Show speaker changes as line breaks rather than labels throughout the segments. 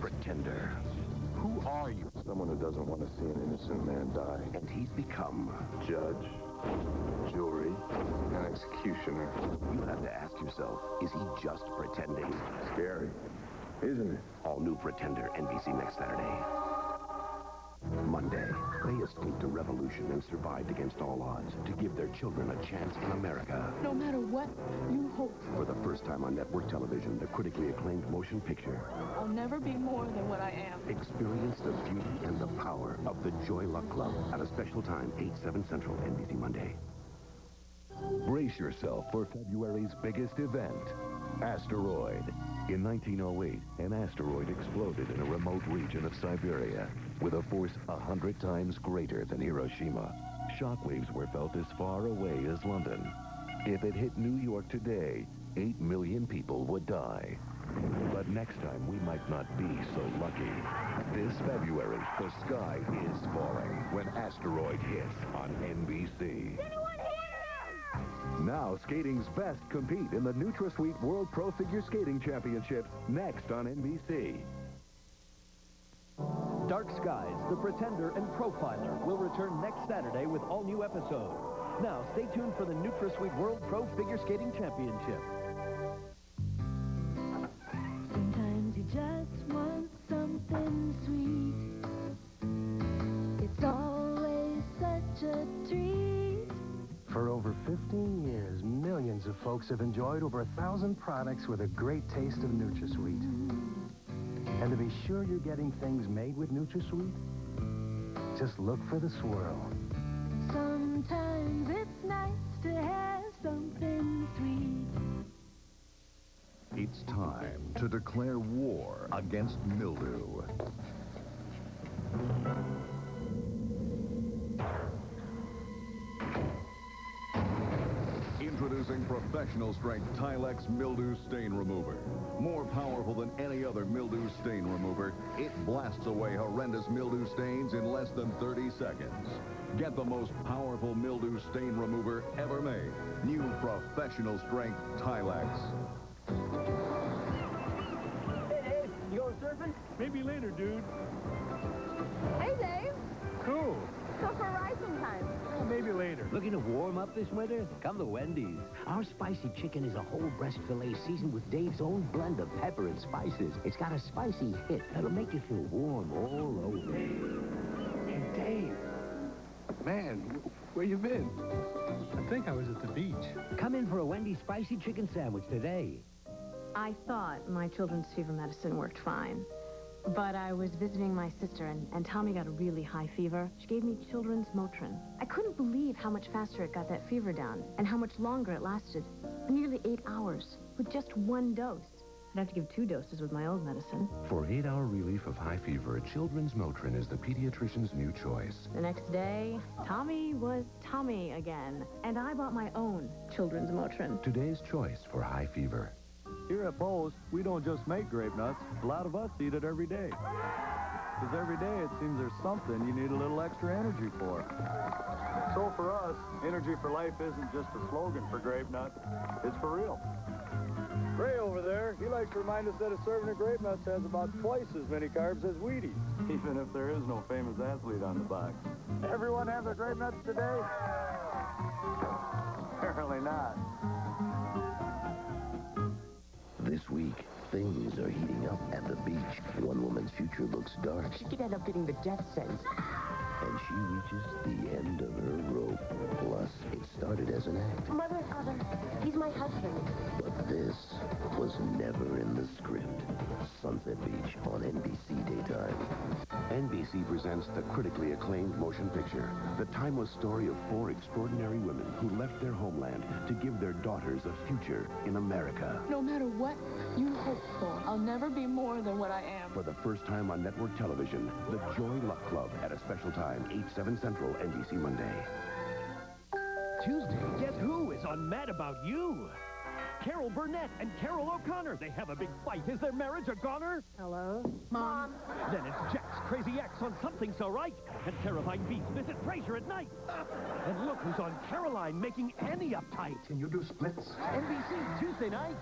Pretender.
Who are you? Someone who doesn't want to see an innocent man die.
And he's become
Judge, jury, and executioner.
You have to ask yourself, is he just pretending?
Scary, isn't it?
All new Pretender, NBC next Saturday. Monday, they escaped a revolution and survived against all odds to give their children a chance in America.
No matter what you hope
For the first time on network television, the critically acclaimed motion picture
I'll never be more than what I am.
experienced the beauty and the power of the Joy Luck Club at a special time, 8/7 Central, NBC Monday.
Brace yourself for February's biggest event, Asteroid. In 1908, an asteroid exploded in a remote region of Siberia with a force 100 times greater than Hiroshima. Shockwaves were felt as far away as London. If it hit New York today, 8 million people would die. But next time, we might not be so lucky. This February, the sky is falling when Asteroid hits on NBC. Now, skating's best compete in the Nutra-Sweet World Pro Figure Skating Championships next on NBC.
Dark Skies, The Pretender and Profiler will return next Saturday with all new episodes. Now, stay tuned for the Nutra-Sweet World Pro Figure Skating Championship.
Sometimes you just want something sweet. It's always such a treat.
For over 15 years, millions of folks have enjoyed over 1,000 products with a great taste of Nutra-Sweet. And to be sure you're getting things made with Nutra-Sweet, just look for the swirl.
Sometimes it's nice to have something sweet.
It's time to declare war against mildew. Introducing professional strength Tilex Mildew Stain Remover. More powerful than any other mildew stain remover, it blasts away horrendous mildew stains in less than 30 seconds. Get the most powerful mildew stain remover ever made. New professional strength Tilex.
Hey, Dave, you going surfing?
Maybe later, dude.
Hey, Dave.
Cool.
Go for a ride sometime.
Maybe later.
Looking to warm up this winter? Come to Wendy's. Our spicy chicken is a whole breast filet seasoned with Dave's own blend of pepper and spices. It's got a spicy hit that'll make you feel warm all over.
Hey, Dave. Man, where you been? I think I was at the beach.
Come in for a Wendy's spicy chicken sandwich today.
I thought my children's fever medicine worked fine. But I was visiting my sister, and Tommy got a really high fever. She gave me children's Motrin. I couldn't believe how much faster it got that fever down, and how much longer it lasted. Nearly 8 hours, with just 1 dose. I'd have to give 2 doses with my old medicine.
For 8-hour relief of high fever, Children's Motrin is the pediatrician's new choice.
The next day, Tommy was Tommy again, and I bought my own children's Motrin.
Today's choice for high fever.
Here at Bo's, we don't just make grape nuts. A lot of us eat it every day. Because every day it seems there's something you need a little extra energy for. So for us, Energy for Life isn't just a slogan for grape nuts. It's for real. Ray over there, he likes to remind us that a serving of grape nuts has about twice as many carbs as Wheaties, even if there is no famous athlete on the box. Everyone have their grape nuts today? Apparently not.
This week, things are heating up at the beach. One woman's future looks dark.
She could end up getting the death sentence.
And she reaches the end of her rope. Plus, it started as an act.
Mother and father, he's my husband.
But this was never in the script. Sunset Beach on NBC Daytime. NBC presents the critically acclaimed motion picture, the timeless story of 4 extraordinary women who left their homeland to give their daughters a future in America.
No matter what you hope for, I'll never be more than what I am.
For the first time on network television, the Joy Luck Club at a special time, 8/7 Central, NBC Monday.
Tuesday, guess who is on Mad About You? Carol Burnett and Carol O'Connor. They have a big fight. Is their marriage a goner?
Hello? Mom?
Then it's Jack's Crazy Ex on Something So Right. And terrifying beasts visit Frasier at night. And look who's on Caroline making Annie uptight.
Can you do splits?
NBC Tuesday night.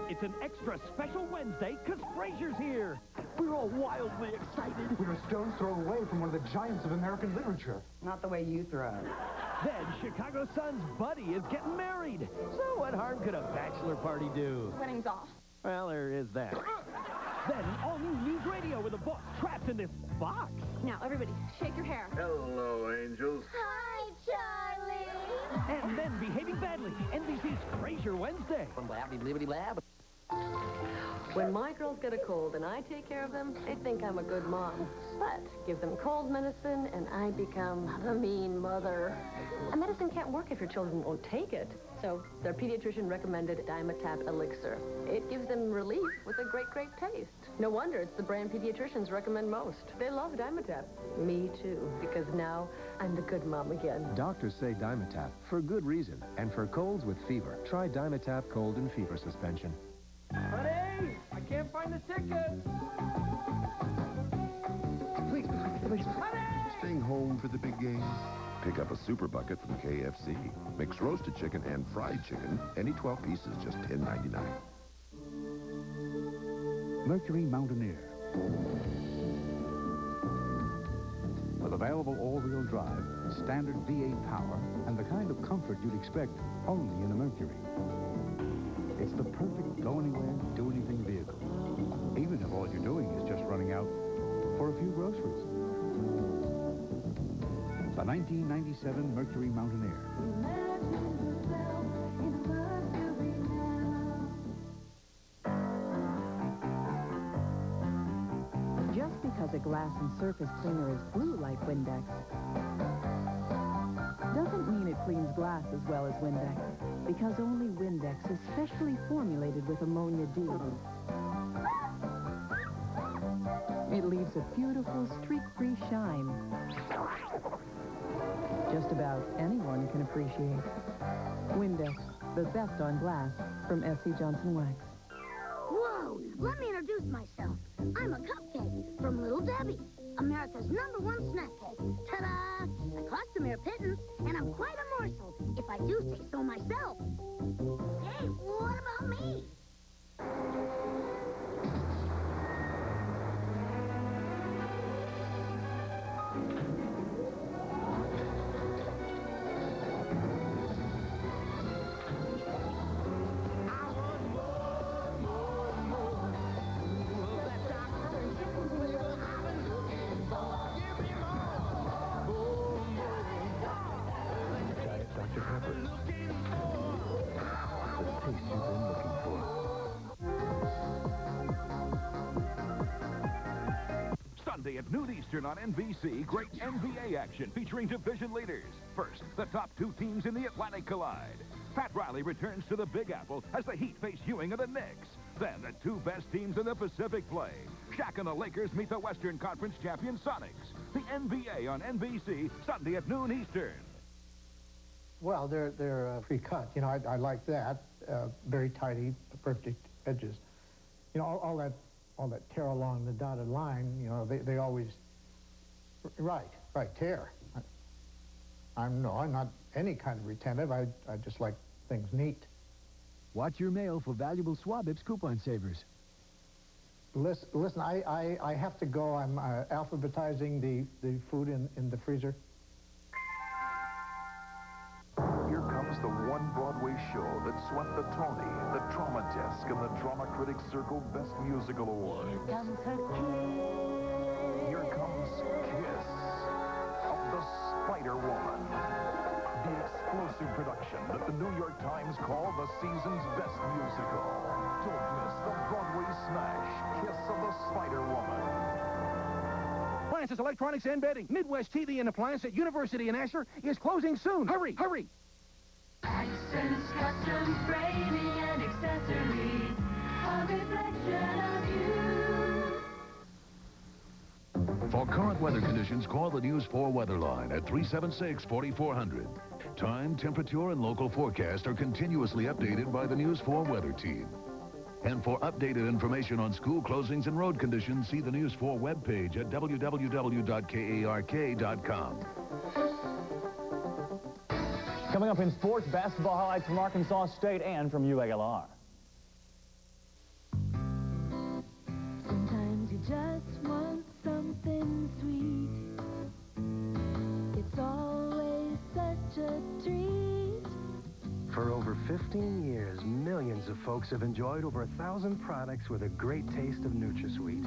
It's an extra special Wednesday because Frasier's here. We're all wildly excited.
We're a stone's throw away from one of the giants of American literature.
Not the way you throw.
Then Chicago Sun's Buddy is getting married. So what harm could a bachelor party do?
Wedding's off.
Well, there is that. Then all-new news radio with a boss trapped in this box.
Now, everybody, shake your hair.
Hello, angels.
Hi, Charlie.
And then behaving badly, NBC's Frasier Wednesday.
When my girls get a cold and I take care of them, they think I'm a good mom. But give them cold medicine and I become a mean mother. A medicine can't work if your children won't take it. So their pediatrician recommended Dimetap Elixir. It gives them relief with a great, great taste. No wonder it's the brand pediatricians recommend most. They love Dimetap. Me too, because now I'm the good mom again.
Doctors say Dimetap for good reason. And for colds with fever, try Dimetap Cold and Fever Suspension.
Honey, I can't find the ticket.
Please, staying home for the big game? Pick up a super bucket from KFC. Mix roasted chicken and fried chicken. Any 12 pieces, just $10.99.
Mercury Mountaineer. With available all-wheel drive, standard V8 power, and the kind of comfort you'd expect only in a Mercury. It's the perfect go-anywhere, do-anything vehicle. Even if all you're doing is just running out for a few groceries. The 1997 Mercury Mountaineer.
Just because a glass and surface cleaner is blue like Windex doesn't mean it cleans glass as well as Windex, because only Windex is specially formulated with ammonia D. It leaves a beautiful streak-free shine. Just about anyone can appreciate. Windex, the best on glass, from S.C. Johnson Wax.
Whoa, let me introduce myself. I'm a cupcake from Little Debbie, America's #1 snack cake. Ta-da! I cost a mere pittance, and I'm quite a morsel, if I do say so myself. Hey, what about me?
Dr. Pepper. The taste you've been looking for.
Sunday at noon Eastern on NBC, great NBA action featuring division leaders. First, the top two teams in the Atlantic collide. Pat Riley returns to the Big Apple as the Heat face Ewing and the Knicks. Then the two best teams in the Pacific play. Shaq and the Lakers meet the Western Conference champion Sonics. The NBA on NBC, Sunday at noon Eastern.
Well, they're pre-cut. You know, I like that. Very tidy, perfect edges. You know, all that tear along the dotted line. You know, they always. Right, tear. I'm not any kind of retentive. I just like things neat.
Watch your mail for valuable Swabibs coupon savers.
Listen, I have to go. I'm alphabetizing the food in the freezer.
Here comes the one Broadway show that swept the Tony, the Drama Desk, and the Drama Critics Circle Best Musical Award.
Here comes her kiss.
Here comes Kiss of the Spider-Woman. The explosive production that the New York Times called the season's best musical. Don't miss the Broadway smash, Kiss of the Spider-Woman.
Appliances, electronics, and bedding. Midwest TV and Appliance at University in Astor is closing soon. Hurry, hurry!
Accents, custom framing and accessories, a reflection of you.
For current weather conditions, call the News 4 weather line at 376-4400. Time, temperature, and local forecast are continuously updated by the News 4 weather team. And for updated information on school closings and road conditions, see the News 4 webpage at www.kark.com.
Coming up in sports, basketball highlights from Arkansas State and from UALR.
just want something sweet. It's always such a treat.
For over 15 years, millions of folks have enjoyed over 1,000 products with a great taste of Nutra-Sweet.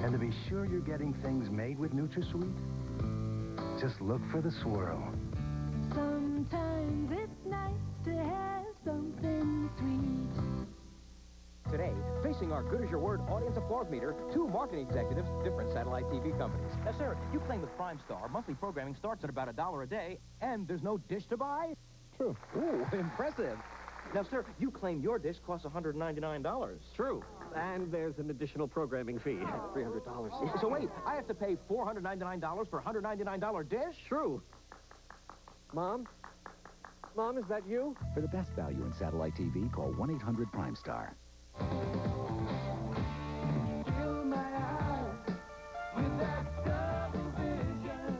And to be sure you're getting things made with Nutra-Sweet, just look for the swirl.
Sometimes it's nice to have something sweet.
Today, facing our Good As Your Word audience applause meter, two marketing executives, different satellite TV companies.
Now, sir, you claim with Prime Star, monthly programming starts at about $1 a day, and there's no dish to buy?
True.
Ooh, impressive. Now, sir, you claim your dish costs $199.
True. And there's an additional programming fee, $300.
So wait, I have to pay $499 for a $199 dish?
True. Mom? Mom, is that you?
For the best value in satellite TV, call 1-800-PRIME-STAR.
Fill my eyes with that double vision.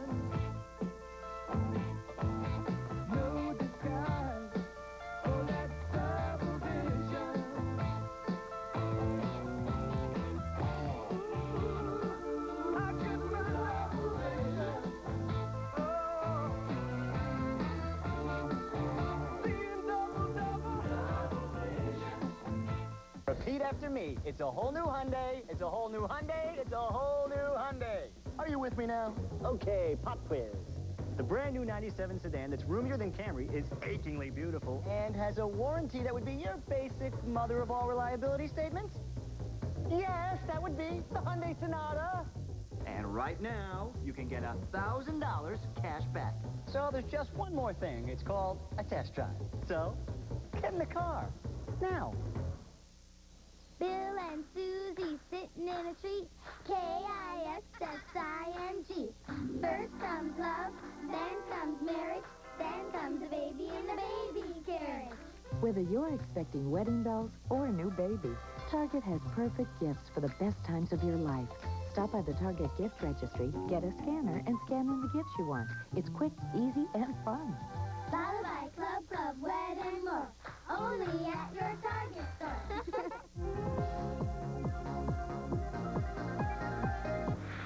No disguise for that double vision. I get my double vision. Seeing double vision.
Repeat after me. It's a whole new Hyundai. It's a whole new Hyundai. It's a whole new Hyundai. Are you with me now? Okay, pop quiz. The brand new 97 sedan that's roomier than Camry is achingly beautiful and has a warranty that would be your basic mother of all reliability statements? Yes, that would be the Hyundai Sonata. And right now, you can get $1,000 cash back. So there's just one more thing. It's called a test drive. So, get in the car. Now.
Bill and Susie sitting in a tree. K-I-S-S-I-N-G. First comes love, then comes marriage, then comes a baby in the baby carriage.
Whether you're expecting wedding bells or a new baby, Target has perfect gifts for the best times of your life. Stop by the Target gift registry, get a scanner, and scan in the gifts you want. It's quick, easy, and fun.
Lullaby, Club, Wed and more. Only at your Target store.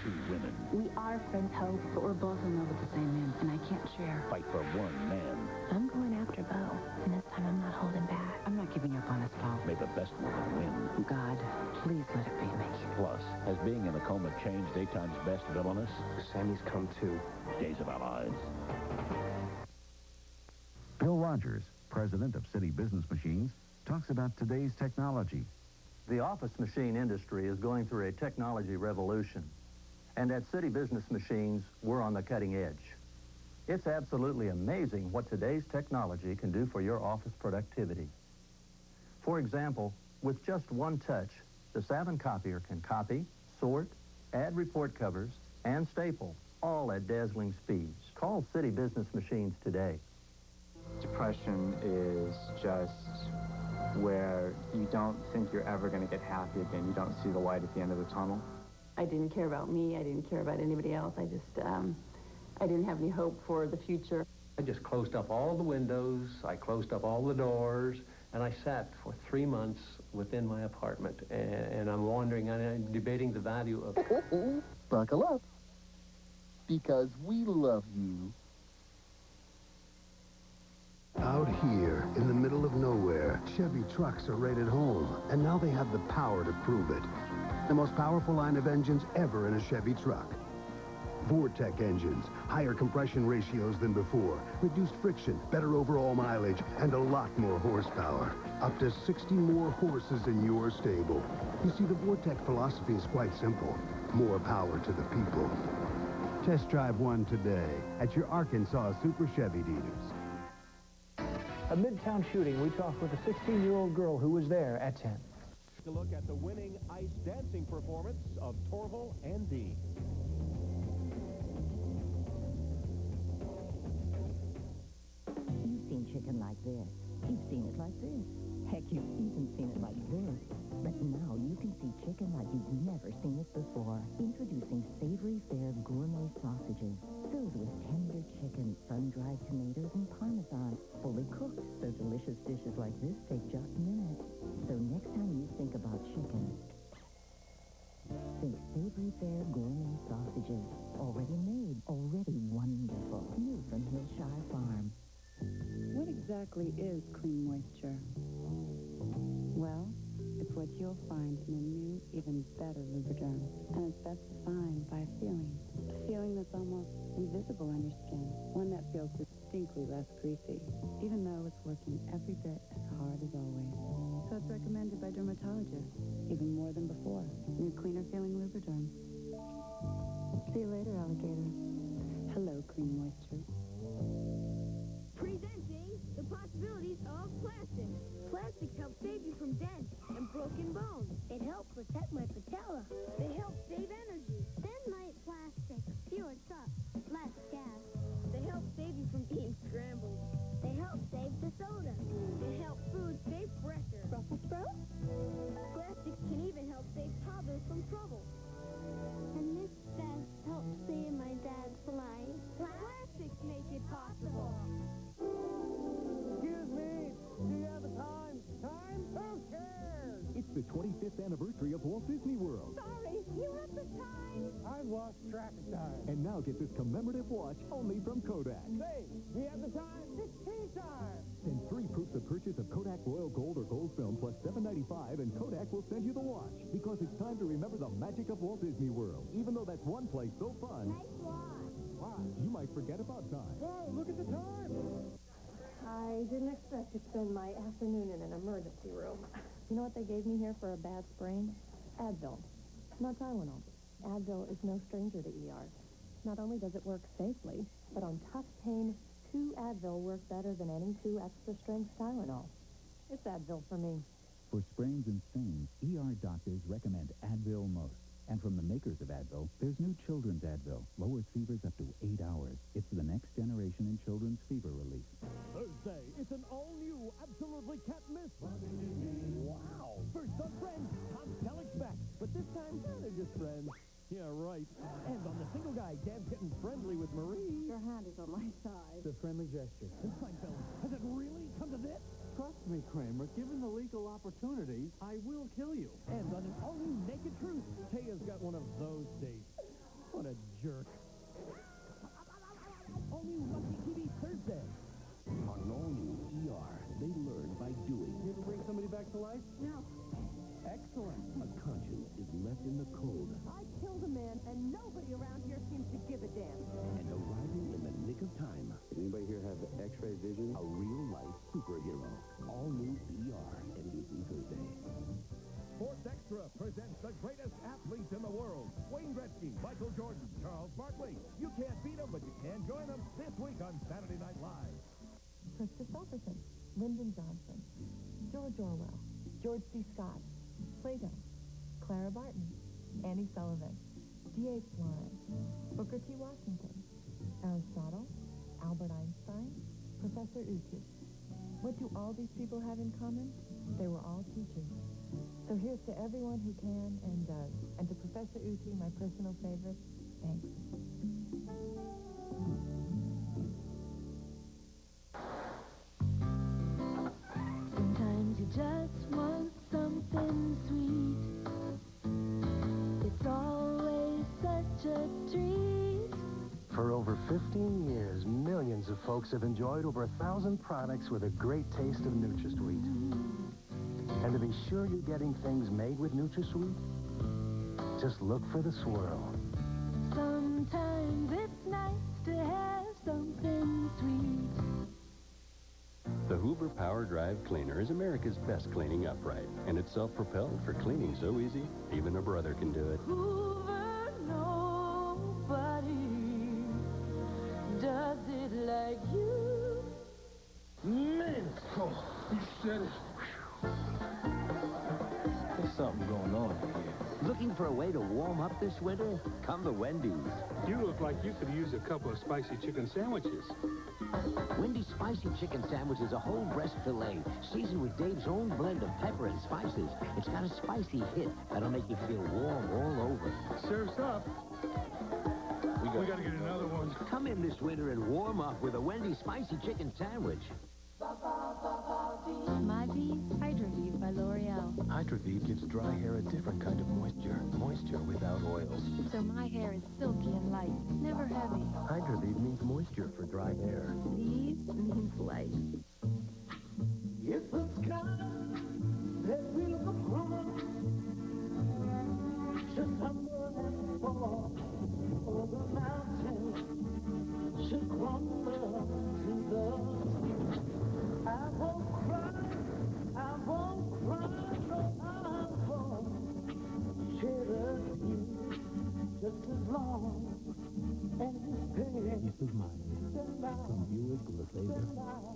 Two women
We are friends, Hope, but we're both in love with the same man, and I can't share.
fight for one man.
I'm going after Bo, and this time I'm not holding back. I'm not giving up on us, Bo.
May the best woman win.
God, please let it be me.
Plus, has being in a coma changed Daytime's best villainous?
Sammy's come too.
Days of Our Lives.
Bill Rogers, president of City Business Machines, talks about today's technology.
The office machine industry is going through a technology revolution. And at City Business Machines, we're on the cutting edge. It's absolutely amazing what today's technology can do for your office productivity. For example, with just one touch, the Savin copier can copy, sort, add report covers, and staple, all at dazzling speeds. Call City Business Machines today.
Depression is just where you don't think you're ever going to get happy again. You don't see the light at the end of the tunnel.
I didn't care about me. I didn't care about anybody else. I didn't have any hope for the future.
I just closed up all the windows. I closed up all the doors. And I sat for 3 months within my apartment. And I'm wondering, and I'm debating the value of...
Buckle up. Because we love you.
Out here, in the middle of nowhere, Chevy trucks are rated home, and now they have the power to prove it. The most powerful line of engines ever in a Chevy truck. Vortec engines, higher compression ratios than before, reduced friction, better overall mileage, and a lot more horsepower. Up to 60 more horses in your stable. You see, the Vortec philosophy is quite simple. More power to the people. Test drive one today at your Arkansas Super Chevy dealers.
A Midtown shooting, we talked with a 16-year-old girl who was there at 10.
To look at the winning ice dancing performance of Torval and Dean.
You've seen chicken like this. You've seen it like this. Heck, you've even seen it like this. But now you can see chicken like you've never seen it before. Introducing Savory Fare Gourmet Sausages. Filled with tender chicken, sun-dried tomatoes, and Parmesan. Fully cooked, so delicious dishes like this take just minutes. So next time you think about chicken,
really is clean moisture? Well, it's what you'll find in a new, even better Lubriderm. And it's best defined by a feeling that's almost invisible on your skin. One that feels distinctly less greasy, even though it's working every bit as hard as always. So it's recommended by dermatologists, even more than before. New, cleaner feeling Lubriderm. See you later, alligator. Hello, clean moisture.
Presenting the possibilities of plastic. Plastic helps save you from dents and broken bones.
It helps protect my patella.
They help save energy.
Thin-light plastic. Fewer trucks. Less gas.
They help save you from being scrambled.
They help save the soda.
They help food stay fresher.
Brussels sprouts?
Plastics can even help save toddlers from trouble.
And this vest helps save my dad's life.
Plastics make it possible.
Excuse me, do you have the time? Time? Who cares?
It's the 25th anniversary of Walt Disney World.
Sorry, you have the time.
I've lost track of time.
And now get this commemorative watch only from Kodak.
Say, do you have the time? It's tea time.
Send 3 proofs of purchase of Kodak Royal Gold or Gold Film plus $7.95 and Kodak will send you the watch. Because it's time to remember the magic of Walt Disney World. Even though that's one place so fun.
Nice watch.
Why? You might forget about time.
Whoa, look at the time.
I didn't expect to spend my afternoon in an emergency room. You know what they gave me here for a bad sprain? Advil. Not Tylenol. Advil is no stranger to ER. Not only does it work safely, but on tough pain, 2 Advil work better than any 2 extra-strength Tylenol. It's Advil for me.
For sprains and stains, ER doctors recommend Advil most. And from the makers of Advil, there's new children's Advil. Lowers fevers up to 8 hours. It's the next generation in children's fever relief.
Thursday, it's an all-new, absolutely can't-miss. Wow! First on Friends, Tom Selleck's back. But this time, they're just friends. Yeah, right. And on The Single Guy, Dad's getting friendly with Marie.
Your hand is on my side.
It's a friendly gesture. Seinfeld, has it really come to this? Trust me, Kramer, given the legal opportunity, I will kill you. And on an all-new Naked Truth, Taya's got one of those dates. What a jerk. All-new Lucky TV Thursday.
On an all-new ER, they learn by doing.
You ever bring somebody back to life?
No.
Excellent.
A conscience is left in the cold.
I killed a man, and nobody around here seems to give a damn.
And arriving in the nick of time. Anybody here have X-ray vision? A real-life superhero. All-new ER, NBC Thursday.
Sports Extra presents the greatest athletes in the world. Wayne Gretzky, Michael Jordan, Charles Barkley. You can't beat them, but you can join them this week on Saturday Night Live.
Krista Stofferson, Lyndon Johnson, George Orwell, George C. Scott, Plato, Clara Barton, Annie Sullivan, D.H. Lawrence, Booker T. Washington, Aristotle, Albert Einstein, Professor Uti. What do all these people have in common? They were all teachers. So here's to everyone who can and does. And to Professor Uti, my personal favorite, thanks.
Sometimes you just want something sweet. It's always such a treat.
For over 15 years, millions of folks have enjoyed over 1,000 products with a great taste of Nutra-Sweet. And to be sure you're getting things made with Nutra-Sweet, just look for the swirl.
Sometimes it's nice to have something sweet.
The Hoover Power Drive Cleaner is America's best cleaning upright, and it's self-propelled for cleaning so easy, even a brother can do it.
Hoover, nobody does it like you.
Man, you said it. There's something going on here.
Looking for a way to warm up this winter? Come to Wendy's.
You look like you could use a couple of spicy chicken sandwiches.
Wendy's Spicy Chicken Sandwich is a whole breast filet, seasoned with Dave's own blend of pepper and spices. It's got a spicy hit that'll make you feel warm all over.
Surf's up. We gotta get another one.
Come in this winter and warm up with a Wendy's Spicy Chicken Sandwich.
My Bees, Hydrovive by L'Oreal.
Hydrovive gives dry hair a different kind of moisture. Moisture without oils.
So my hair is silky and light, never heavy.
Hydrovive means moisture for dry hair.
Vive means light.
It's the sky that we look upon. Should tumble and fall, or the mountain should crumble to dust. I won't cry, no, I won't shed you just as long as pain.
Peace of mind from Buick LeSabre.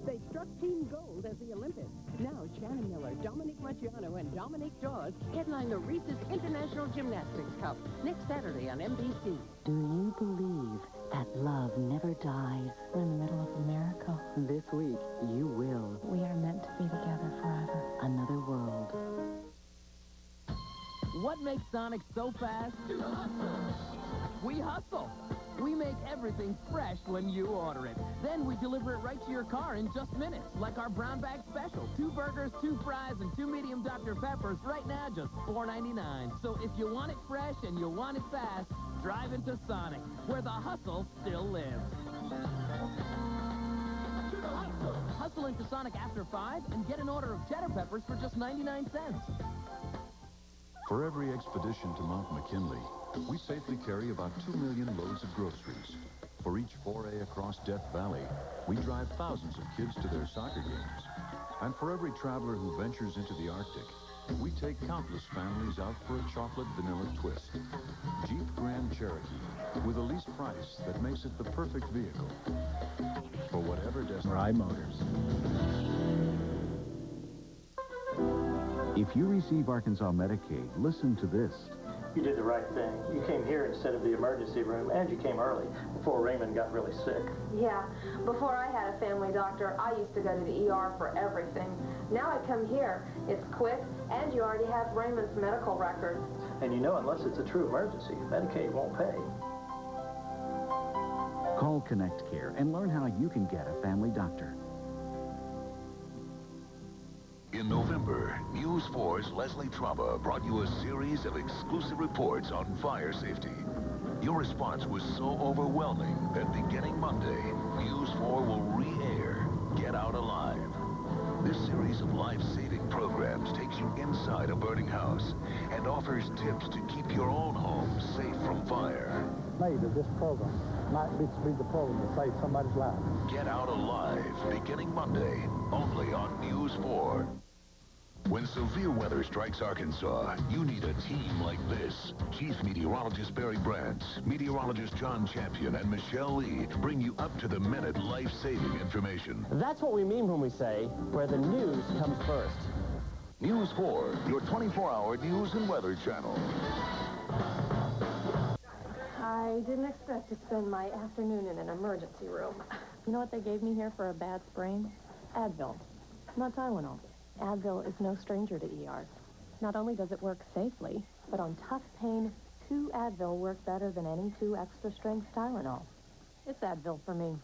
They struck Team Gold as the Olympics. Now Shannon Miller, Dominique Marciano, and Dominique Dawes headline the Reese's International Gymnastics Cup next Saturday on NBC.
Do you believe that love never dies?
We're in the middle of a miracle.
This week, you will.
We are meant to be together forever.
Another world.
What makes Sonic so fast? We hustle. We make everything fresh when you order it. Then we deliver it right to your car in just minutes, like our brown bag special. 2 burgers, 2 fries, and 2 medium Dr. Peppers right now, just $4.99. So if you want it fresh and you want it fast, drive into Sonic, where the hustle still lives. Hustle into Sonic after 5 and get an order of cheddar peppers for just 99 cents.
For every expedition to Mount McKinley, we safely carry about 2 million loads of groceries. For each foray across Death Valley, we drive thousands of kids to their soccer games. And for every traveler who ventures into the Arctic, we take countless families out for a chocolate vanilla twist. Jeep Grand Cherokee, with a lease price that makes it the perfect vehicle for whatever destination.
Rye Motors. If you receive Arkansas Medicaid, listen to this.
You did the right thing. You came here instead of the emergency room, and you came early, before Raymond got really sick.
Yeah, before I had a family doctor, I used to go to the ER for everything. Now I come here, it's quick, and you already have Raymond's medical record.
And you know, unless it's a true emergency, Medicaid won't pay.
Call Connect Care and learn how you can get a family doctor.
In November, News 4's Leslie Trauma brought you a series of exclusive reports on fire safety. Your response was so overwhelming that beginning Monday, News 4 will re-air Get Out Alive. This series of life-saving programs takes you inside a burning house and offers tips to keep your own home safe from fire.
Made of this program might be the program to save somebody's life.
Get Out Alive, beginning Monday, only on News 4. When severe weather strikes Arkansas, you need a team like this. Chief Meteorologist Barry Brandt, Meteorologist John Champion, and Michelle Lee bring you up-to-the-minute life-saving information.
That's what we mean when we say, where the news comes first.
News 4, your 24-hour news and weather channel.
I didn't expect to spend my afternoon in an emergency room.
You know what they gave me here for a bad sprain? Advil, not Tylenol. Advil is no stranger to ERs. Not only does it work safely, but on tough pain, 2 Advil work better than any 2 extra-strength Tylenol. It's Advil for me.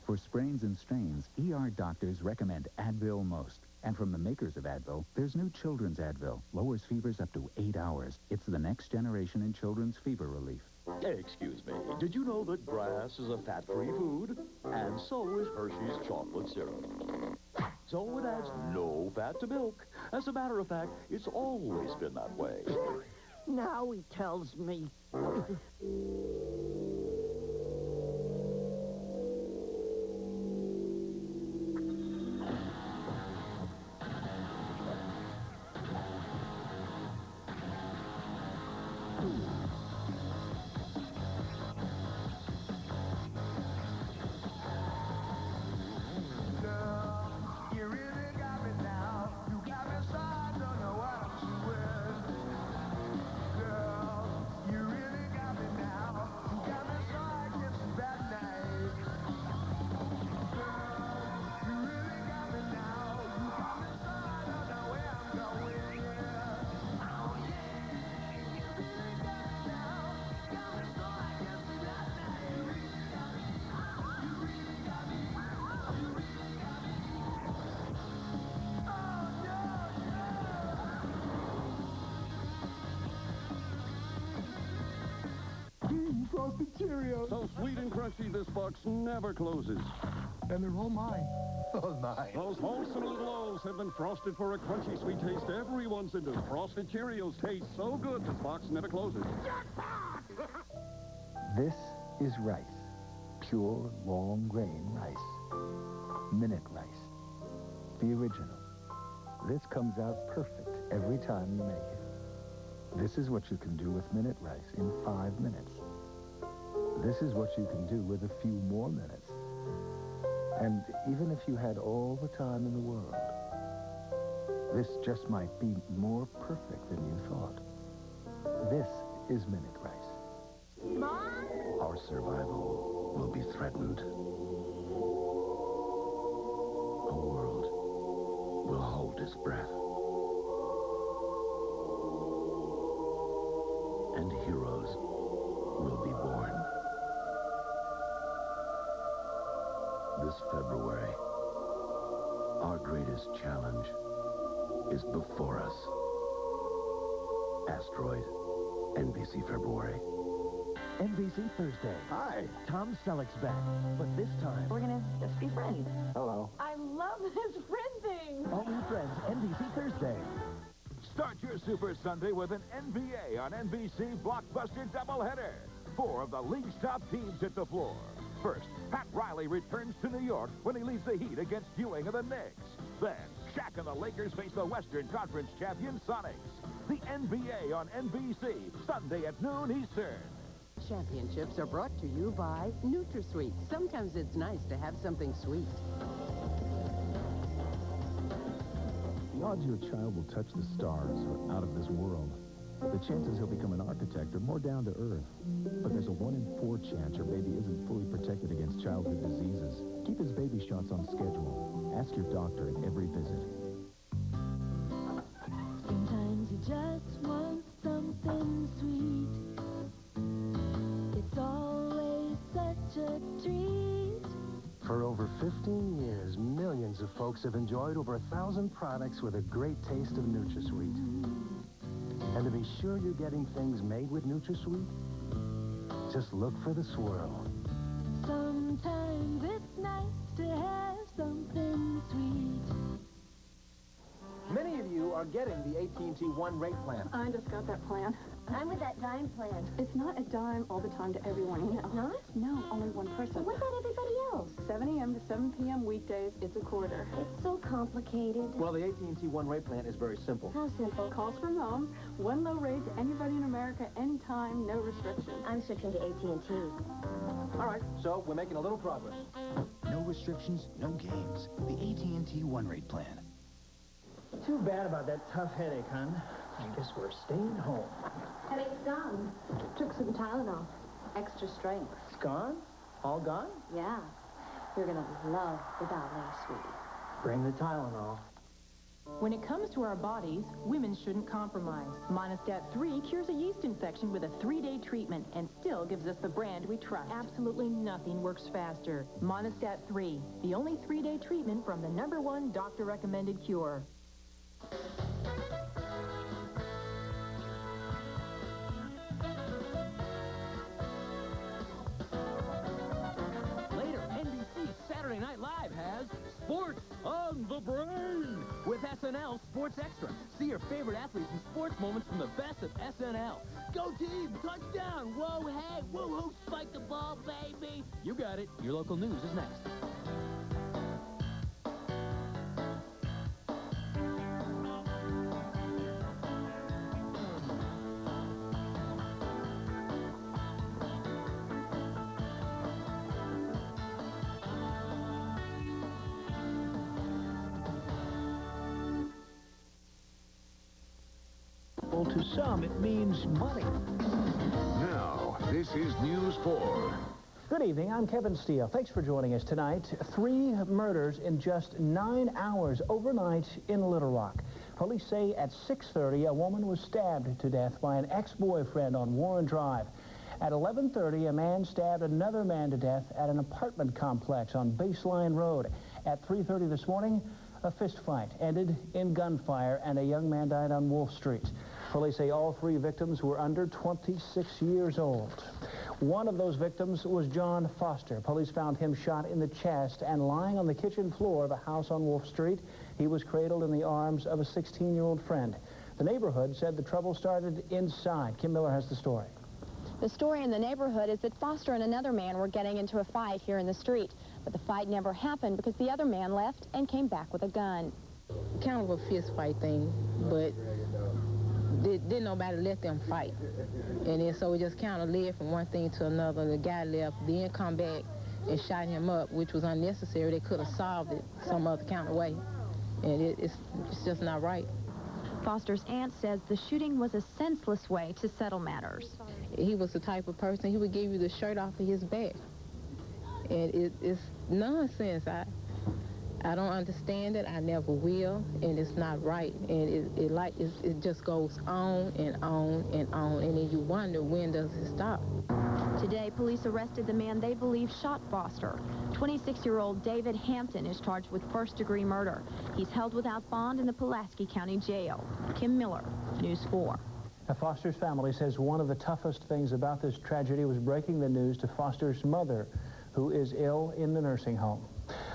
For sprains and strains, ER doctors recommend Advil most. And from the makers of Advil, there's new children's Advil. Lowers fevers up to 8 hours. It's the next generation in children's fever relief.
Excuse me, did you know that grass is a fat-free food? And so is Hershey's chocolate syrup. So it adds no fat to milk. As a matter of fact, it's always been that way.
Now he tells me.
Frosted Cheerios.
So sweet and crunchy, this box never closes.
And they're all mine. Oh, mine.
Those wholesome little O's have been frosted for a crunchy sweet taste everyone's into. Frosted Cheerios taste so good, this box never closes.
This is rice. Pure, long grain rice. Minute rice. The original. This comes out perfect every time you make it. This is what you can do with minute rice in 5 minutes. This is what you can do with a few more minutes. And even if you had all the time in the world, this just might be more perfect than you thought. This is minute rice.
Mom?
Our survival will be threatened. A world will hold its breath. And heroes will be born. This February, our greatest challenge is before us. Asteroid, NBC February.
NBC Thursday.
Hi.
Tom Selleck's back, but this time
We're gonna just be friends.
Hello.
I love this friend thing.
all new friends. NBC Thursday.
Start your Super Sunday with an NBA on NBC blockbuster doubleheader. 4 of the league's top teams hit the floor. First, Pat Riley returns to New York when he leads the Heat against Ewing of the Knicks. Then, Shaq and the Lakers face the Western Conference champion Sonics. The NBA on NBC, Sunday at noon Eastern.
Championships are brought to you by Nutra-Sweet. Sometimes it's nice to have something sweet.
The odds your child will touch the stars are out of this world. The chances he'll become an architect are more down to earth. But there's a 1 in 4 chance your baby isn't fully protected against childhood diseases. Keep his baby shots on schedule. Ask your doctor at every visit.
Sometimes you just want something sweet. It's always such a treat.
For over 15 years, millions of folks have enjoyed over 1,000 products with a great taste of Nutra-Sweet. And to be sure you're getting things made with Nutra-Sweet, just look for the swirl.
Sometimes it's nice to have something sweet.
Many of you are getting the AT&T One rate plan.
I just got that plan.
I'm with that dime plan.
It's not a dime all the time to everyone, you know.
Not?
No, only one person.
What about everybody else?
7 a.m. to 7 p.m. weekdays, it's a quarter.
It's so complicated.
Well, the AT&T One rate plan is very simple.
How simple?
Calls from home, one low rate to anybody in America, anytime, no restrictions.
I'm switching to AT&T.
All right, so we're making a little progress.
No restrictions, no games. The AT&T One rate plan.
Too bad about that tough headache, hon. I guess we're staying home.
Headache's gone. Took some Tylenol. Extra strength.
It's gone? All gone?
Yeah. You're gonna love the ballet, sweetie.
Bring the Tylenol.
When it comes to our bodies, women shouldn't compromise. Monostat 3 cures a yeast infection with a 3-day treatment and still gives us the brand we trust. Absolutely nothing works faster. Monostat 3, the only 3-day treatment from the #1 doctor-recommended cure.
Later, NBC's Saturday Night Live has Sports on the Brain with SNL Sports Extra. See your favorite athletes and sports moments from the best of SNL. Go team, touchdown, whoa, hey, woo-hoo, spike the ball, baby. You got it. Your local news is next.
To some, it means money.
Now, this is News 4.
Good evening, I'm Kevin Steele. Thanks for joining us tonight. 3 murders in just 9 hours overnight in Little Rock. Police say at 6:30, a woman was stabbed to death by an ex-boyfriend on Warren Drive. At 11:30, a man stabbed another man to death at an apartment complex on Baseline Road. At 3:30 this morning, a fist fight ended in gunfire and a young man died on Wolf Street. Police say all 3 victims were under 26 years old.
One of those victims was John Foster. Police found him shot in the chest and lying on the kitchen floor of a house on Wolf Street. He was cradled in the arms of a 16-year-old friend. The neighborhood said the trouble started inside. Kim Miller has the story.
The story in the neighborhood is that Foster and another man were getting into a fight here in the street. But the fight never happened because the other man left and came back with a gun.
Kind of a fist fight thing, but didn't nobody let them fight. And then so it just kind of led from one thing to another. The guy left, then come back and shot him up, which was unnecessary. They could have solved it some other kind of way. And it's just not right.
Foster's aunt says the shooting was a senseless way to settle matters.
He was the type of person, he would give you the shirt off of his back. And it's nonsense. I don't understand it. I never will, and it's not right. And it just goes on and on and on, and then you wonder, when does it stop?
Today, police arrested the man they believe shot Foster. 26-year-old David Hampton is charged with first-degree murder. He's held without bond in the Pulaski County Jail. Kim Miller, News 4.
Now, Foster's family says one of the toughest things about this tragedy was breaking the news to Foster's mother, who is ill in the nursing home.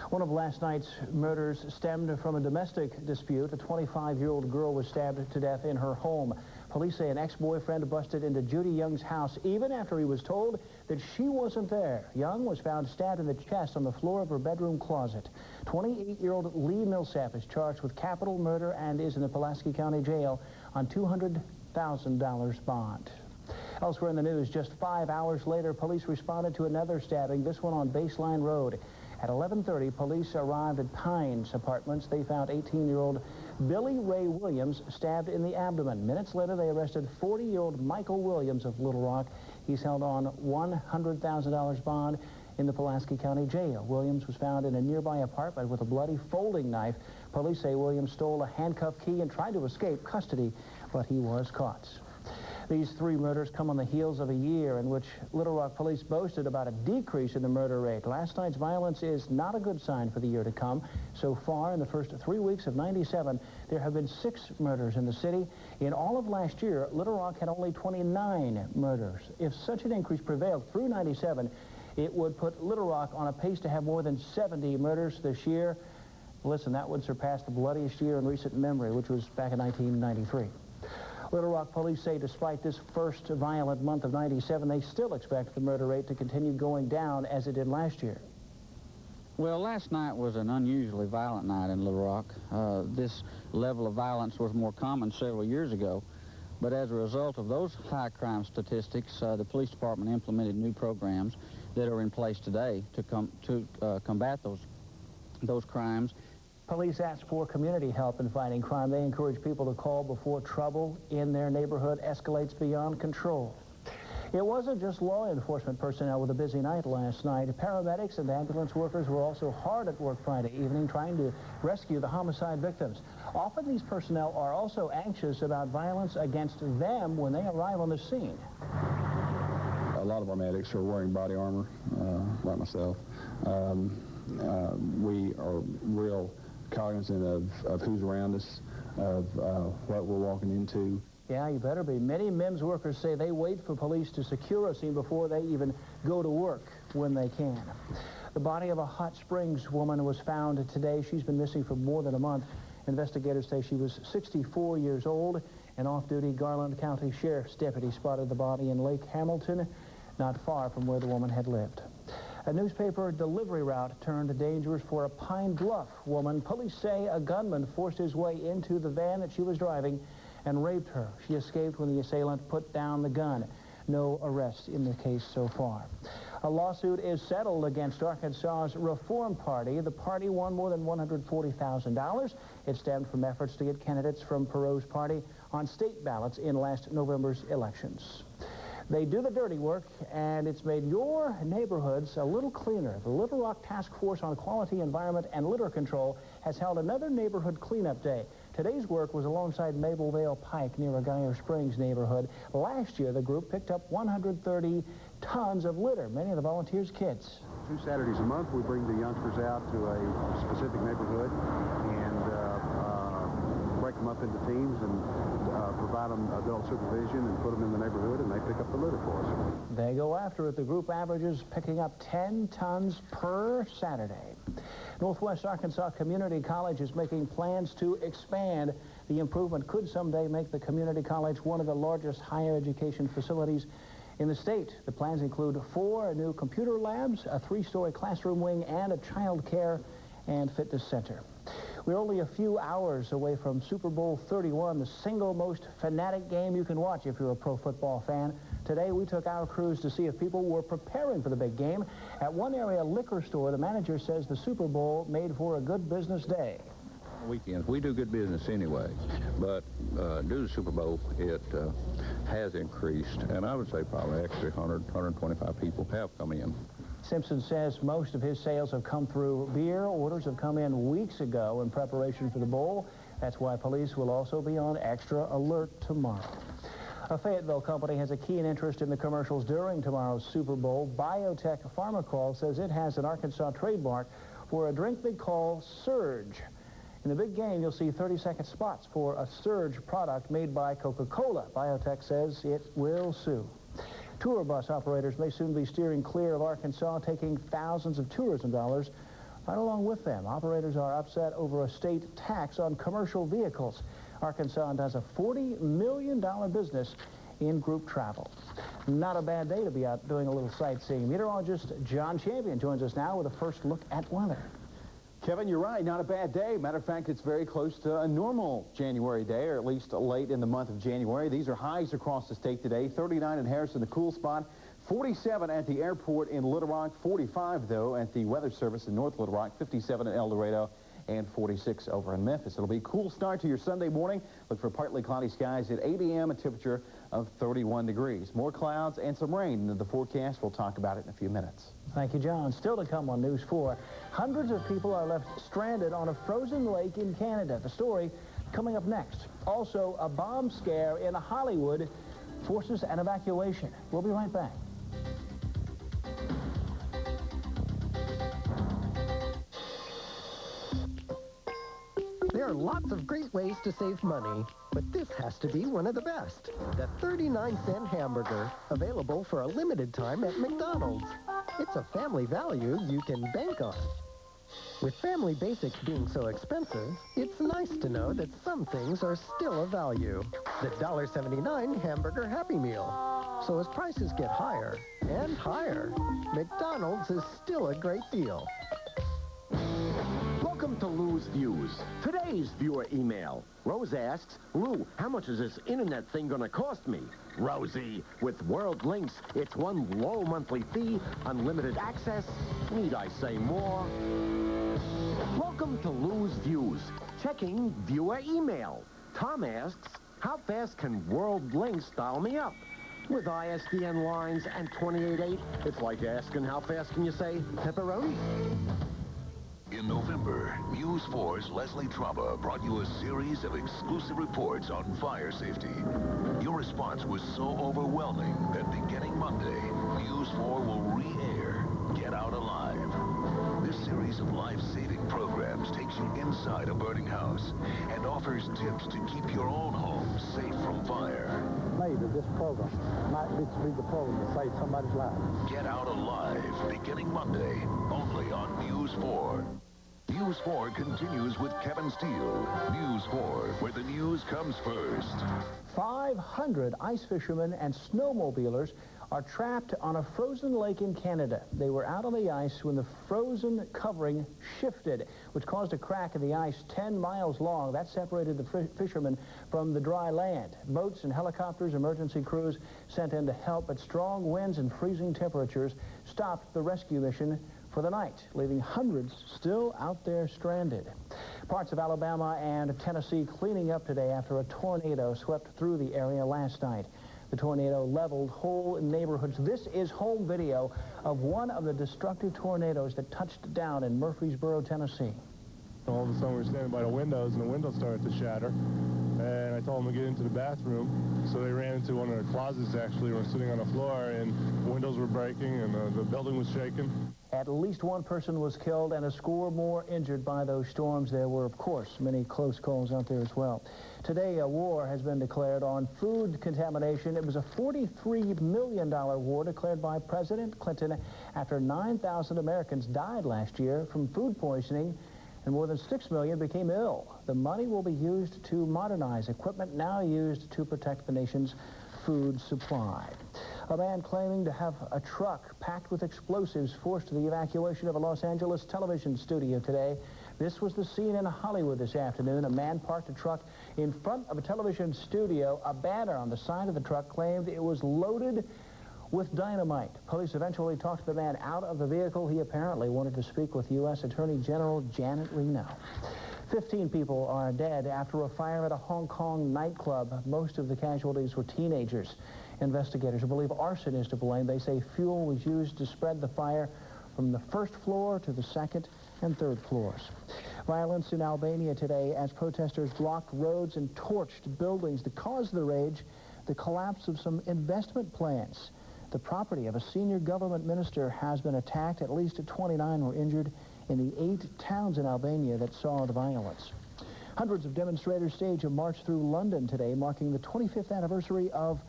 One of last night's murders stemmed from a domestic dispute. A 25-year-old girl was stabbed to death in her home. Police say an ex-boyfriend busted into Judy Young's house even after he was told that she wasn't there. Young was found stabbed in the chest on the floor of her bedroom closet. 28-year-old Lee Millsap is charged with capital murder and is in the Pulaski County Jail on $200,000 bond. Elsewhere in the news, just 5 hours later, police responded to another stabbing, this one on Baseline Road. At 11:30, police arrived at Pines Apartments. They found 18-year-old Billy Ray Williams stabbed in the abdomen. Minutes later, they arrested 40-year-old Michael Williams of Little Rock. He's held on $100,000 bond in the Pulaski County Jail. Williams was found in a nearby apartment with a bloody folding knife. Police say Williams stole a handcuff key and tried to escape custody, but he was caught. These three murders come on the heels of a year in which Little Rock police boasted about a decrease in the murder rate. Last night's violence is not a good sign for the year to come. So far, in the first 3 weeks of '97, there have been 6 murders in the city. In all of last year, Little Rock had only 29 murders. If such an increase prevailed through '97, it would put Little Rock on a pace to have more than 70 murders this year. Listen, that would surpass the bloodiest year in recent memory, which was back in 1993. Little Rock police say despite this first violent month of '97, they still expect the murder rate to continue going down as it did last year.
Well, last night was an unusually violent night in Little Rock. This level of violence was more common several years ago, but as a result of those high crime statistics, the police department implemented new programs that are in place today to combat those crimes.
Police ask for community help in fighting crime. They encourage people to call before trouble in their neighborhood escalates beyond control. It wasn't just law enforcement personnel with a busy night last night. Paramedics and ambulance workers were also hard at work Friday evening trying to rescue the homicide victims. Often these personnel are also anxious about violence against them when they arrive on the scene.
A lot of our medics are wearing body armor, like myself. We are real cognizant of who's around us, of what we're walking into.
Yeah, you better be. Many MIMS workers say they wait for police to secure a scene before they even go to work when they can. The body of a Hot Springs woman was found today. She's been missing for more than a month. Investigators say she was 64 years old. An off-duty Garland County Sheriff's deputy spotted the body in Lake Hamilton, not far from where the woman had lived. A newspaper delivery route turned dangerous for a Pine Bluff woman. Police say a gunman forced his way into the van that she was driving and raped her. She escaped when the assailant put down the gun. No arrests in the case so far. A lawsuit is settled against Arkansas's Reform Party. The party won more than $140,000. It stemmed from efforts to get candidates from Perot's party on state ballots in last November's elections. They do the dirty work, and it's made your neighborhoods a little cleaner. The Little Rock Task Force on Quality, Environment, and Litter Control has held another neighborhood cleanup day. Today's work was alongside Mablevale Pike near Agayo Springs neighborhood. Last year, the group picked up 130 tons of litter, many of the volunteers' kids.
2 Saturdays a month, we bring the youngsters out to a specific neighborhood and break them up into teams and provide them adult supervision and put them in the neighborhood, and they pick up the litter for us.
They go after it. The group averages picking up 10 tons per Saturday. Northwest Arkansas Community College is making plans to expand. The improvement could someday make the community college one of the largest higher education facilities in the state. The plans include 4 new computer labs, a 3-story classroom wing, and a child care and fitness center. We're only a few hours away from Super Bowl 31, the single most fanatic game you can watch if you're a pro football fan. Today, we took our crews to see if people were preparing for the big game. At one area liquor store, the manager says the Super Bowl made for a good business day.
Weekends, we do good business anyway, but due to the Super Bowl, it has increased, and I would say probably actually 100, 125 people have come in.
Simpson says most of his sales have come through beer. Orders have come in weeks ago in preparation for the bowl. That's why police will also be on extra alert tomorrow. A Fayetteville company has a keen interest in the commercials during tomorrow's Super Bowl. Biotech Pharmacol says it has an Arkansas trademark for a drink they call Surge. In the big game, you'll see 30-second spots for a Surge product made by Coca-Cola. Biotech says it will sue. Tour bus operators may soon be steering clear of Arkansas, taking thousands of tourism dollars right along with them. Operators are upset over a state tax on commercial vehicles. Arkansas does a $40 million business in group travel. Not a bad day to be out doing a little sightseeing. Meteorologist John Champion joins us now with a first look at weather.
Kevin, you're right. Not a bad day. Matter of fact, it's very close to a normal January day, or at least late in the month of January. These are highs across the state today. 39 in Harrison, the cool spot. 47 at the airport in Little Rock. 45, though, at the Weather Service in North Little Rock. 57 in El Dorado. And 46 over in Memphis. It'll be a cool start to your Sunday morning. Look for partly cloudy skies at 8 a.m. A temperature of 31 degrees. More clouds and some rain in the forecast. We'll talk about it in a few minutes.
Thank you, John. Still to come on News 4. Hundreds of people are left stranded on a frozen lake in Canada. The story coming up next. Also, a bomb scare in Hollywood forces an evacuation. We'll be right back.
There are lots of great ways to save money, but this has to be one of the best. The 39-cent hamburger, available for a limited time at McDonald's. It's a family value you can bank on. With family basics being so expensive, it's nice to know that some things are still a value. The $1.79 hamburger Happy Meal. So as prices get higher and higher, McDonald's is still a great deal.
Welcome to Lou's Views. Today's viewer email. Rose asks, Lou, how much is this internet thing going to cost me? Rosie, with World Links, it's one low monthly fee, unlimited access. Need I say more? Welcome to Lou's Views. Checking viewer email. Tom asks, how fast can World Links dial me up? With ISDN lines and 28.8, it's like asking how fast can you say pepperoni?
In November, News 4's Leslie Traube brought you a series of exclusive reports on fire safety. Your response was so overwhelming that beginning Monday, News 4 will re-air Get Out Alive. This series of life-saving programs takes you inside a burning house and offers tips to keep your own home safe from fire.
Maybe this program might be the program to save somebody's life.
Get Out Alive, beginning Monday, only on News 4. News 4 continues with Kevin Steele. News 4, where the news comes first.
500 ice fishermen and snowmobilers are trapped on a frozen lake in Canada. They were out on the ice when the frozen covering shifted, which caused a crack in the ice 10 miles long. That separated the fishermen from the dry land. Boats and helicopters, emergency crews sent in to help, but strong winds and freezing temperatures stopped the rescue mission for the night, leaving hundreds still out there stranded. Parts of Alabama and Tennessee cleaning up today after a tornado swept through the area last night. The tornado leveled whole neighborhoods. This is home video of one of the destructive tornadoes that touched down in Murfreesboro, Tennessee.
All of a sudden, we're standing by the windows, and the windows started to shatter.
and I told them to get into the bathroom. So they ran into one of the closets, actually. We were sitting on the floor, and windows were breaking, and the building was shaking.
At least one person was killed and a score more injured by those storms. There were, of course, many close calls out there as well. Today, a war has been declared on food contamination. It was a $43 million war declared by President Clinton after 9,000 Americans died last year from food poisoning, and more than 6 million became ill. The money will be used to modernize equipment now used to protect the nation's food supply. A man claiming to have a truck packed with explosives forced the evacuation of a Los Angeles television studio today. This was the scene in Hollywood this afternoon. A man parked a truck in front of a television studio. A banner on the side of the truck claimed it was loaded with dynamite. Police eventually talked the man out of the vehicle. He apparently wanted to speak with U.S. Attorney General Janet Reno. 15 people are dead after a fire at a Hong Kong nightclub. Most of the casualties were teenagers. Investigators believe arson is to blame. They say fuel was used to spread the fire from the first floor to the second and third floors. Violence in Albania today as protesters blocked roads and torched buildings. The cause of the rage, the collapse of some investment plans. The property of a senior government minister has been attacked. At least 29 were injured in the 8 towns in Albania that saw the violence. Hundreds of demonstrators stage a march through London today, marking the 25th anniversary of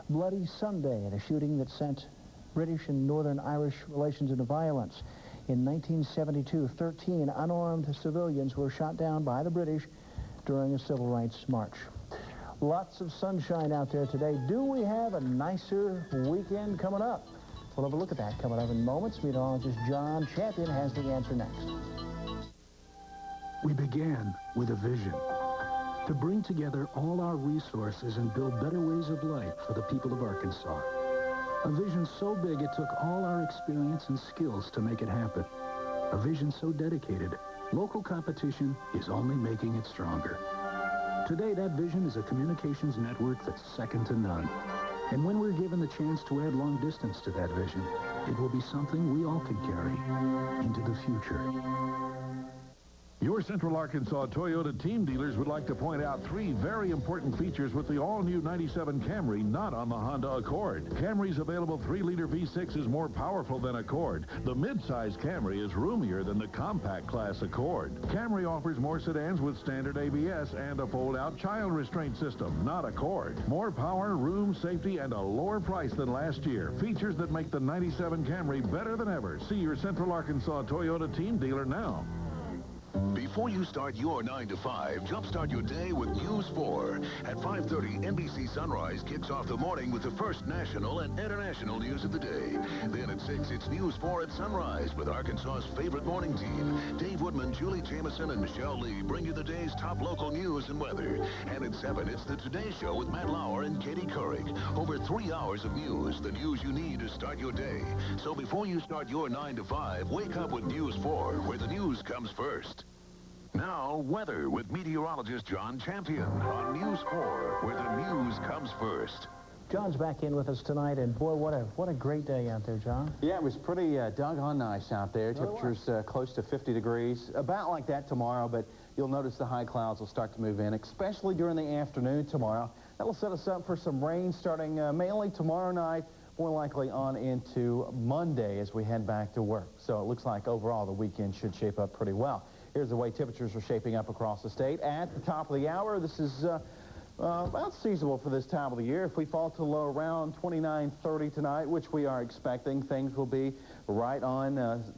Bloody Sunday, the shooting that sent British and Northern Irish relations into violence. In 1972, 13 unarmed civilians were shot down by the British during a civil rights march. Lots of sunshine out there today. Do we have a nicer weekend coming up? We'll have a look at that coming up in moments. Meteorologist John Champion has the answer next.
We began with a vision to bring together all our resources and build better ways of life for the people of Arkansas. A vision so big it took all our experience and skills to make it happen. A vision so dedicated, local competition is only making it stronger. Today, that vision is a communications network that's second to none. And when we're given the chance to add long distance to that vision, it will be something we all can carry into the future.
Your Central Arkansas Toyota team dealers would like to point out 3 very important features with the all-new 97 Camry not on the Honda Accord. Camry's available 3-liter V6 is more powerful than Accord. The mid-size Camry is roomier than the compact class Accord. Camry offers more sedans with standard ABS and a fold-out child restraint system, not Accord. More power, room, safety, and a lower price than last year. Features that make the 97 Camry better than ever. See your Central Arkansas Toyota team dealer now.
Before you start your 9 to 5, jumpstart your day with News 4. At 5:30, NBC Sunrise kicks off the morning with the first national and international news of the day. Then at 6, it's News 4 at Sunrise with Arkansas's favorite morning team. Dave Woodman, Julie Jameson, and Michelle Lee bring you the day's top local news and weather. And at 7, it's the Today Show with Matt Lauer and Katie Couric. Over 3 hours of news, the news you need to start your day. So before you start your 9 to 5, wake up with News 4, where the news comes first. Now, weather with meteorologist John Champion on News 4, where the news comes first.
John's back in with us tonight, and boy, what a great day out there, John.
Yeah, it was pretty doggone nice out there. Temperatures close to 50 degrees, about like that tomorrow, but you'll notice the high clouds will start to move in, especially during the afternoon tomorrow. That'll set us up for some rain starting mainly tomorrow night, more likely on into Monday as we head back to work. So it looks like overall the weekend should shape up pretty well. Here's the way temperatures are shaping up across the state. At the top of the hour, this is about seasonable for this time of the year. If we fall to low around 29, 30 tonight, which we are expecting, things will be right on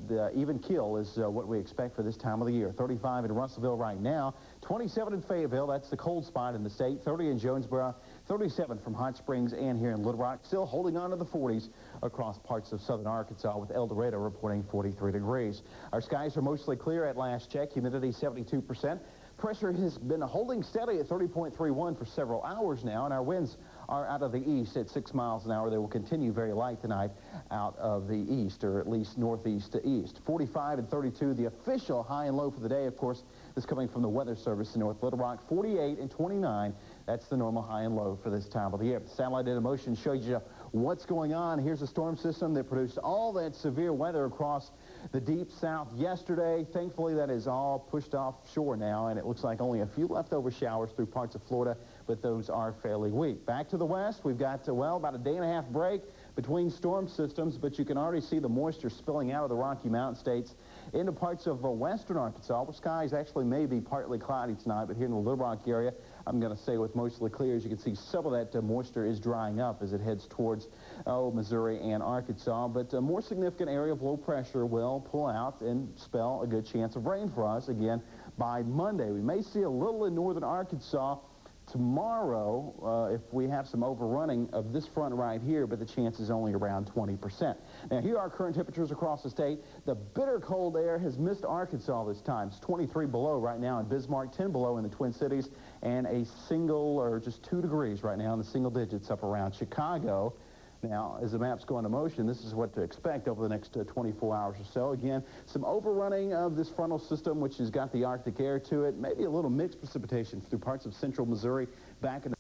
the even keel is what we expect for this time of the year. 35 in Russellville right now, 27 in Fayetteville, that's the cold spot in the state, 30 in Jonesboro, 37 from Hot Springs and here in Little Rock, still holding on to the 40s across parts of southern Arkansas, with El Dorado reporting 43 degrees. Our skies are mostly clear at last check, humidity 72%. Pressure has been holding steady at 30.31 for several hours now, and our winds are out of the east at 6 miles an hour. They will continue very light tonight out of the east, or at least northeast to east. 45 and 32, the official high and low for the day, of course, is coming from the Weather Service in North Little Rock. 48 and 29, that's the normal high and low for this time of the year. Satellite data motion shows you what's going on. Here's a storm system that produced all that severe weather across the deep south yesterday. Thankfully, that is all pushed offshore now, and it looks like only a few leftover showers through parts of Florida, but those are fairly weak. Back to the west, we've got, well, about a day-and-a-half break between storm systems, but you can already see the moisture spilling out of the Rocky Mountain states into parts of western Arkansas, where skies actually may be partly cloudy tonight, but here in the Little Rock area, I'm going to say with mostly clear. As you can see, some of that moisture is drying up as it heads towards Missouri and Arkansas, but a more significant area of low pressure will pull out and spell a good chance of rain for us again by Monday. We may see a little in northern Arkansas tomorrow if we have some overrunning of this front right here, but the chance is only around 20%. Now, here are current temperatures across the state. The bitter cold air has missed Arkansas this time. It's 23 below right now in Bismarck, 10 below in the Twin Cities, and a single or just 2 degrees right now in the single digits up around Chicago. Now, as the maps go into motion, this is what to expect over the next 24 hours or so. Again, some overrunning of this frontal system, which has got the Arctic air to it. Maybe a little mixed precipitation through parts of central Missouri back in